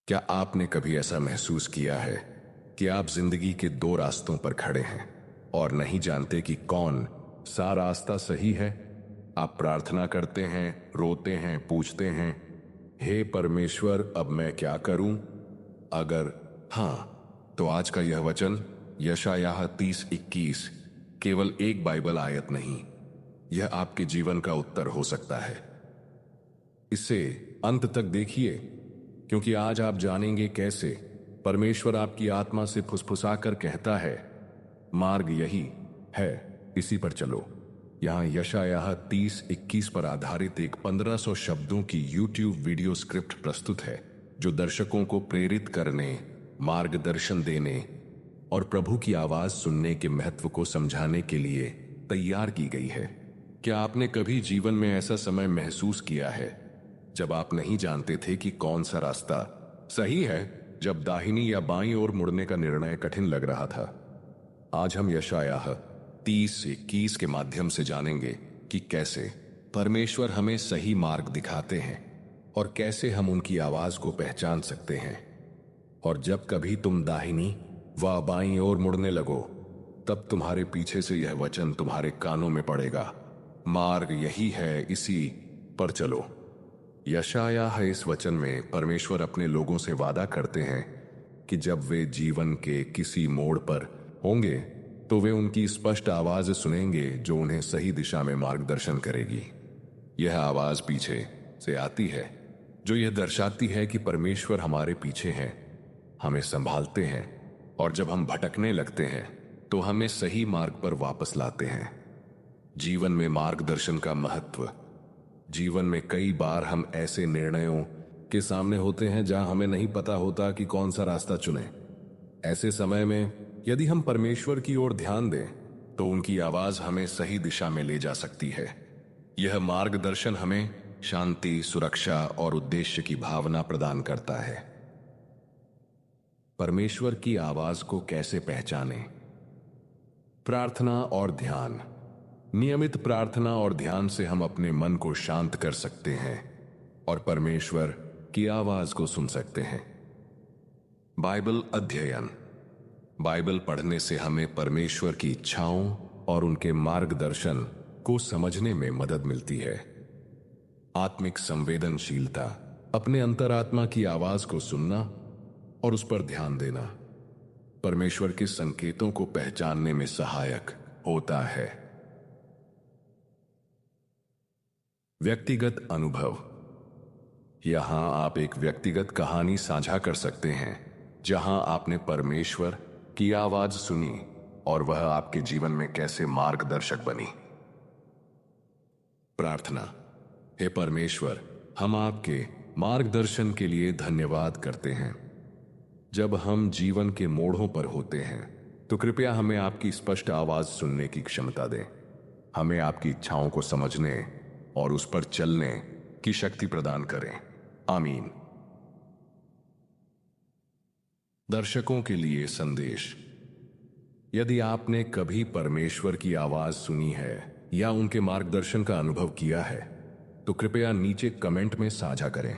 क्या आपने कभी ऐसा महसूस किया है कि आप जिंदगी के दो रास्तों पर खड़े हैं और नहीं जानते कि कौन सा रास्ता सही है? आप प्रार्थना करते हैं, रोते हैं, पूछते हैं, हे परमेश्वर अब मैं क्या करूं? अगर हाँ, तो आज का यह वचन यशायाह 30:21 केवल एक बाइबल आयत नहीं, यह आपके जीवन का उत्तर हो सकता है। इसे अंत तक देखिए, क्योंकि आज आप जानेंगे कैसे परमेश्वर आपकी आत्मा से फुसफुसाकर कहता है, मार्ग यही है, इसी पर चलो। यहां यशायाह 30:21 पर आधारित एक 1500 शब्दों की यूट्यूब वीडियो स्क्रिप्ट प्रस्तुत है, जो दर्शकों को प्रेरित करने, मार्गदर्शन देने और प्रभु की आवाज सुनने के महत्व को समझाने के लिए तैयार की गई है। क्या आपने कभी जीवन में ऐसा समय महसूस किया है जब आप नहीं जानते थे कि कौन सा रास्ता सही है, जब दाहिनी या बाईं ओर मुड़ने का निर्णय कठिन लग रहा था? आज हम यशायाह 30:21 के माध्यम से जानेंगे कि कैसे परमेश्वर हमें सही मार्ग दिखाते हैं और कैसे हम उनकी आवाज को पहचान सकते हैं। और जब कभी तुम दाहिनी व बाईं ओर मुड़ने लगो, तब तुम्हारे पीछे से यह वचन तुम्हारे कानों में पड़ेगा, मार्ग यही है, इसी पर चलो। यशायाह इस वचन में परमेश्वर अपने लोगों से वादा करते हैं कि जब वे जीवन के किसी मोड़ पर होंगे तो वे उनकी स्पष्ट आवाज सुनेंगे जो उन्हें सही दिशा में मार्गदर्शन करेगी। यह आवाज पीछे से आती है, जो यह दर्शाती है कि परमेश्वर हमारे पीछे हैं, हमें संभालते हैं और जब हम भटकने लगते हैं तो हमें सही मार्ग पर वापस लाते हैं। जीवन में मार्गदर्शन का महत्व। जीवन में कई बार हम ऐसे निर्णयों के सामने होते हैं जहां हमें नहीं पता होता कि कौन सा रास्ता चुने। ऐसे समय में यदि हम परमेश्वर की ओर ध्यान दें तो उनकी आवाज हमें सही दिशा में ले जा सकती है। यह मार्गदर्शन हमें शांति, सुरक्षा और उद्देश्य की भावना प्रदान करता है। परमेश्वर की आवाज को कैसे पहचानें? प्रार्थना और ध्यान। नियमित प्रार्थना और ध्यान से हम अपने मन को शांत कर सकते हैं और परमेश्वर की आवाज को सुन सकते हैं। बाइबल अध्ययन। बाइबल पढ़ने से हमें परमेश्वर की इच्छाओं और उनके मार्गदर्शन को समझने में मदद मिलती है। आत्मिक संवेदनशीलता। अपने अंतरात्मा की आवाज को सुनना और उस पर ध्यान देना परमेश्वर के संकेतों को पहचानने में सहायक होता है। व्यक्तिगत अनुभव। यहां आप एक व्यक्तिगत कहानी साझा कर सकते हैं जहां आपने परमेश्वर की आवाज सुनी और वह आपके जीवन में कैसे मार्गदर्शक बनी। प्रार्थना। हे परमेश्वर, हम आपके मार्गदर्शन के लिए धन्यवाद करते हैं। जब हम जीवन के मोड़ों पर होते हैं तो कृपया हमें आपकी स्पष्ट आवाज सुनने की क्षमता दें। हमें आपकी इच्छाओं को समझने और उस पर चलने की शक्ति प्रदान करें। आमीन। दर्शकों के लिए संदेश। यदि आपने कभी परमेश्वर की आवाज सुनी है या उनके मार्गदर्शन का अनुभव किया है तो कृपया नीचे कमेंट में साझा करें।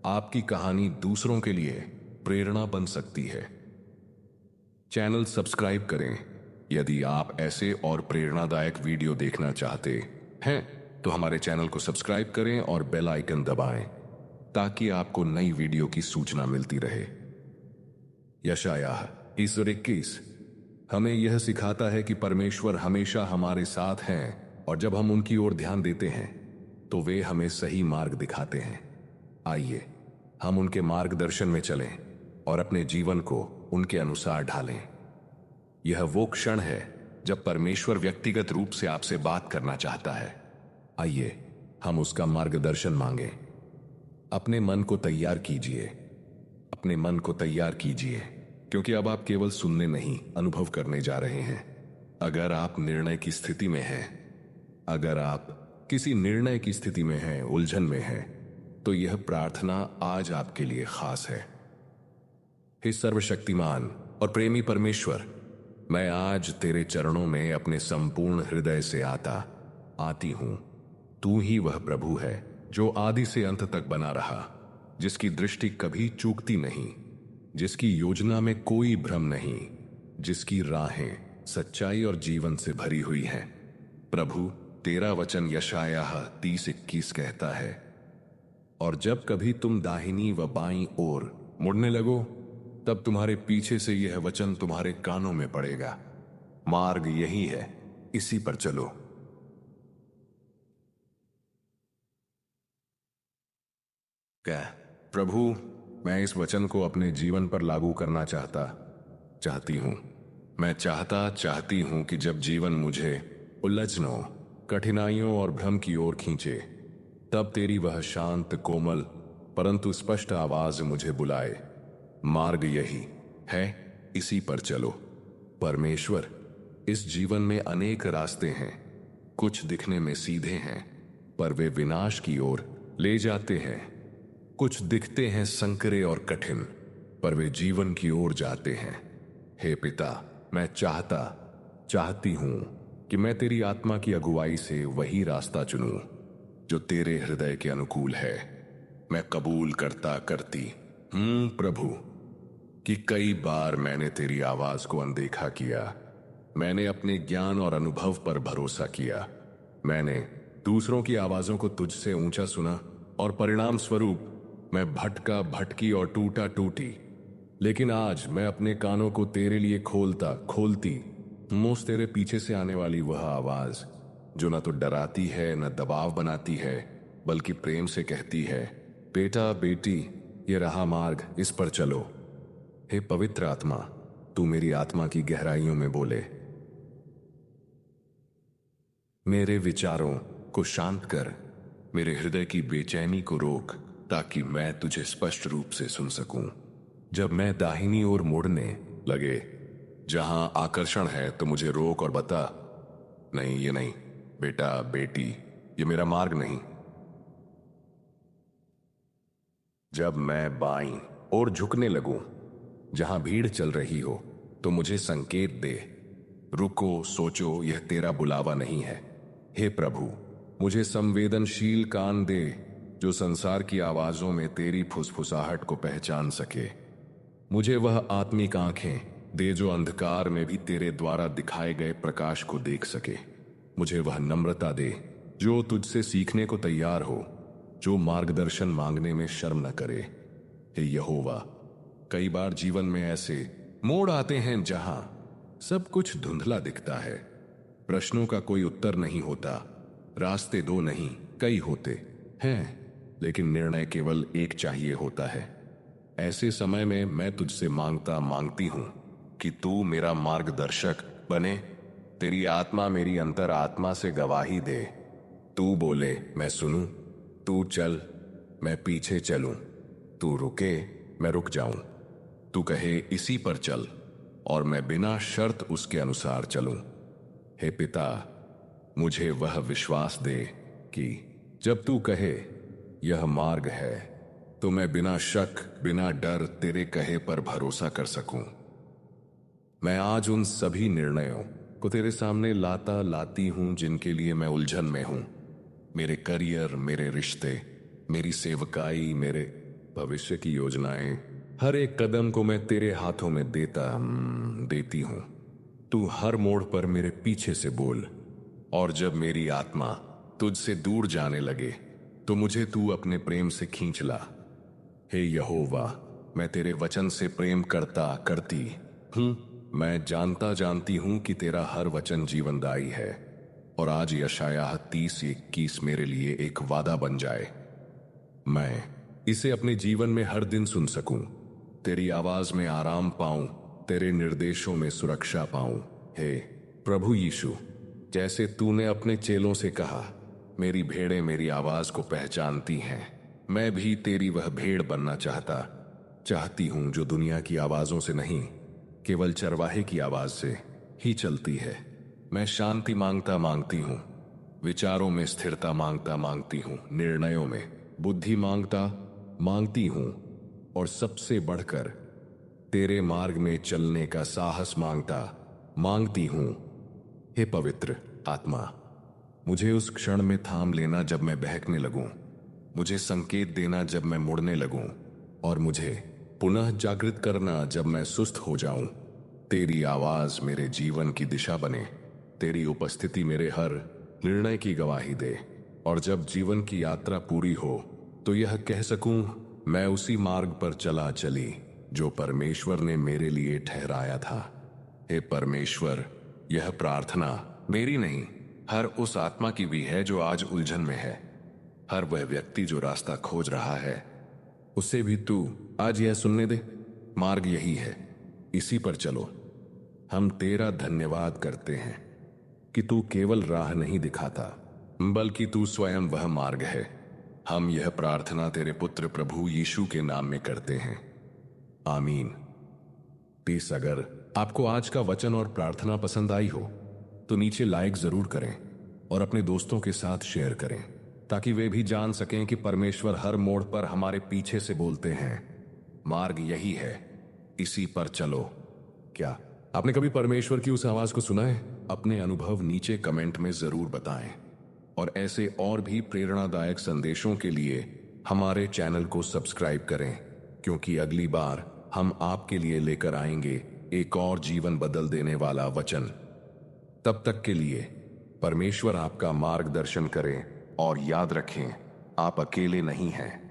आपकी कहानी दूसरों के लिए प्रेरणा बन सकती है। चैनल सब्सक्राइब करें। यदि आप ऐसे और प्रेरणादायक वीडियो देखना चाहते हैं तो हमारे चैनल को सब्सक्राइब करें और बेल आइकन दबाएं ताकि आपको नई वीडियो की सूचना मिलती रहे। यशायाह 30:21 हमें यह सिखाता है कि परमेश्वर हमेशा हमारे साथ हैं और जब हम उनकी ओर ध्यान देते हैं तो वे हमें सही मार्ग दिखाते हैं। आइए हम उनके मार्गदर्शन में चलें और अपने जीवन को उनके अनुसार ढालें। यह वो क्षण है जब परमेश्वर व्यक्तिगत रूप से आपसे बात करना चाहता है। आइए हम उसका मार्गदर्शन मांगें। अपने मन को तैयार कीजिए। अपने मन को तैयार कीजिए, क्योंकि अब आप केवल सुनने नहीं, अनुभव करने जा रहे हैं। अगर आप निर्णय की स्थिति में हैं, अगर आप किसी निर्णय की स्थिति में हैं, उलझन में हैं, तो यह प्रार्थना आज आपके लिए खास है। हे सर्वशक्तिमान और प्रेमी परमेश्वर, मैं आज तेरे चरणों में अपने संपूर्ण हृदय से आती हूं। तू ही वह प्रभु है जो आदि से अंत तक बना रहा। जिसकी दृष्टि कभी चूकती नहीं, जिसकी योजना में कोई भ्रम नहीं, जिसकी राहें सच्चाई और जीवन से भरी हुई हैं। प्रभु, तेरा वचन यशायाह 30:21 कहता है, और जब कभी तुम दाहिनी व बाईं ओर मुड़ने लगो, तब तुम्हारे पीछे से यह वचन तुम्हारे कानों में पड़ेगा, मार्ग यही है, इसी पर चलो। क्या प्रभु, मैं इस वचन को अपने जीवन पर लागू करना चाहती हूं। मैं चाहती हूं कि जब जीवन मुझे उलझनों, कठिनाइयों और भ्रम की ओर खींचे, तब तेरी वह शांत, कोमल परंतु स्पष्ट आवाज मुझे बुलाए, मार्ग यही है, इसी पर चलो। परमेश्वर, इस जीवन में अनेक रास्ते हैं। कुछ दिखने में सीधे हैं, पर वे विनाश की ओर ले जाते हैं। कुछ दिखते हैं संकरे और कठिन, पर वे जीवन की ओर जाते हैं। हे पिता, मैं चाहती हूं कि मैं तेरी आत्मा की अगुवाई से वही रास्ता चुनूं जो तेरे हृदय के अनुकूल है। मैं कबूल करती हूं प्रभु कि कई बार मैंने तेरी आवाज को अनदेखा किया। मैंने अपने ज्ञान और अनुभव पर भरोसा किया। मैंने दूसरों की आवाजों को तुझसे ऊंचा सुना, और परिणाम स्वरूप मैं भटकी और टूटी। लेकिन आज मैं अपने कानों को तेरे लिए खोलती हूं, तेरे पीछे से आने वाली वह आवाज जो न तो डराती है, न दबाव बनाती है, बल्कि प्रेम से कहती है, बेटा बेटी, ये रहा मार्ग, इस पर चलो। हे पवित्र आत्मा, तू मेरी आत्मा की गहराइयों में बोले। मेरे विचारों को शांत कर, मेरे हृदय की बेचैनी को रोक, ताकि मैं तुझे स्पष्ट रूप से सुन सकूं। जब मैं दाहिनी ओर मुड़ने लगे, जहां आकर्षण है, तो मुझे रोक और बता, नहीं, ये नहीं, बेटा बेटी, ये मेरा मार्ग नहीं। जब मैं बाईं ओर झुकने लगूं, जहां भीड़ चल रही हो, तो मुझे संकेत दे, रुको, सोचो, यह तेरा बुलावा नहीं है। हे प्रभु, मुझे संवेदनशील कान दे, जो संसार की आवाजों में तेरी फुसफुसाहट को पहचान सके। मुझे वह आत्मिक आंखें दे जो अंधकार में भी तेरे द्वारा दिखाए गए प्रकाश को देख सके। मुझे वह नम्रता दे जो तुझसे सीखने को तैयार हो, जो मार्गदर्शन मांगने में शर्म न करे। हे यहोवा, कई बार जीवन में ऐसे मोड़ आते हैं जहां सब कुछ धुंधला दिखता है, प्रश्नों का कोई उत्तर नहीं होता, रास्ते दो नहीं कई होते हैं, लेकिन निर्णय केवल एक चाहिए होता है। ऐसे समय में मैं तुझसे मांगती हूं कि तू मेरा मार्गदर्शक बने। तेरी आत्मा मेरी अंतर आत्मा से गवाही दे। तू बोले, मैं सुनूं। तू चल, मैं पीछे चलूं। तू रुके, मैं रुक जाऊं। तू कहे, इसी पर चल, और मैं बिना शर्त उसके अनुसार चलूं। हे पिता, मुझे वह विश्वास दे कि जब तू कहे यह मार्ग है, तो मैं बिना शक, बिना डर तेरे कहे पर भरोसा कर सकूं। मैं आज उन सभी निर्णयों को तेरे सामने लाती हूं जिनके लिए मैं उलझन में हूं। मेरे करियर, मेरे रिश्ते, मेरी सेवकाई, मेरे भविष्य की योजनाएं, हर एक कदम को मैं तेरे हाथों में देती हूं। तू हर मोड़ पर मेरे पीछे से बोल, और जब मेरी आत्मा तुझसे दूर जाने लगे, तो मुझे तू अपने प्रेम से खींच ला। हे यहोवा, मैं तेरे वचन से प्रेम करती हूं। मैं जानती हूं कि तेरा हर वचन जीवनदायी है, और आज यशायाह 30:21 मेरे लिए एक वादा बन जाए। मैं इसे अपने जीवन में हर दिन सुन सकूं, तेरी आवाज में आराम पाऊं, तेरे निर्देशों में सुरक्षा पाऊं। हे प्रभु यीशु, जैसे तूने अपने चेलों से कहा, मेरी भेड़ें मेरी आवाज को पहचानती हैं, मैं भी तेरी वह भेड़ बनना चाहती हूं जो दुनिया की आवाजों से नहीं, केवल चरवाहे की आवाज से ही चलती है। मैं शांति मांगती हूं, विचारों में स्थिरता मांगती हूं, निर्णयों में बुद्धि मांगती हूं, और सबसे बढ़कर तेरे मार्ग में चलने का साहस मांगती हूं। हे पवित्र आत्मा, मुझे उस क्षण में थाम लेना जब मैं बहकने लगूं। मुझे संकेत देना जब मैं मुड़ने लगूं, और मुझे पुनः जागृत करना जब मैं सुस्त हो जाऊं। तेरी आवाज मेरे जीवन की दिशा बने, तेरी उपस्थिति मेरे हर निर्णय की गवाही दे, और जब जीवन की यात्रा पूरी हो तो यह कह सकूं, मैं उसी मार्ग पर चला चली जो परमेश्वर ने मेरे लिए ठहराया था। हे परमेश्वर, यह प्रार्थना मेरी नहीं, हर उस आत्मा की भी है जो आज उलझन में है। हर वह व्यक्ति जो रास्ता खोज रहा है, उसे भी तू आज यह सुनने दे। मार्ग यही है, इसी पर चलो। हम तेरा धन्यवाद करते हैं कि तू केवल राह नहीं दिखाता, बल्कि तू स्वयं वह मार्ग है। हम यह प्रार्थना तेरे पुत्र प्रभु यीशु के नाम में करते हैं, आमीन। प्लीज अगर आपको आज का वचन और प्रार्थना पसंद आई हो तो नीचे लाइक जरूर करें और अपने दोस्तों के साथ शेयर करें, ताकि वे भी जान सकें कि परमेश्वर हर मोड़ पर हमारे पीछे से बोलते हैं। मार्ग यही है, इसी पर चलो। क्या आपने कभी परमेश्वर की उस आवाज को सुना है? अपने अनुभव नीचे कमेंट में जरूर बताएं, और ऐसे और भी प्रेरणादायक संदेशों के लिए हमारे चैनल को सब्सक्राइब करें, क्योंकि अगली बार हम आपके लिए लेकर आएंगे एक और जीवन बदल देने वाला वचन। तब तक के लिए परमेश्वर आपका मार्गदर्शन करें, और याद रखें, आप अकेले नहीं हैं।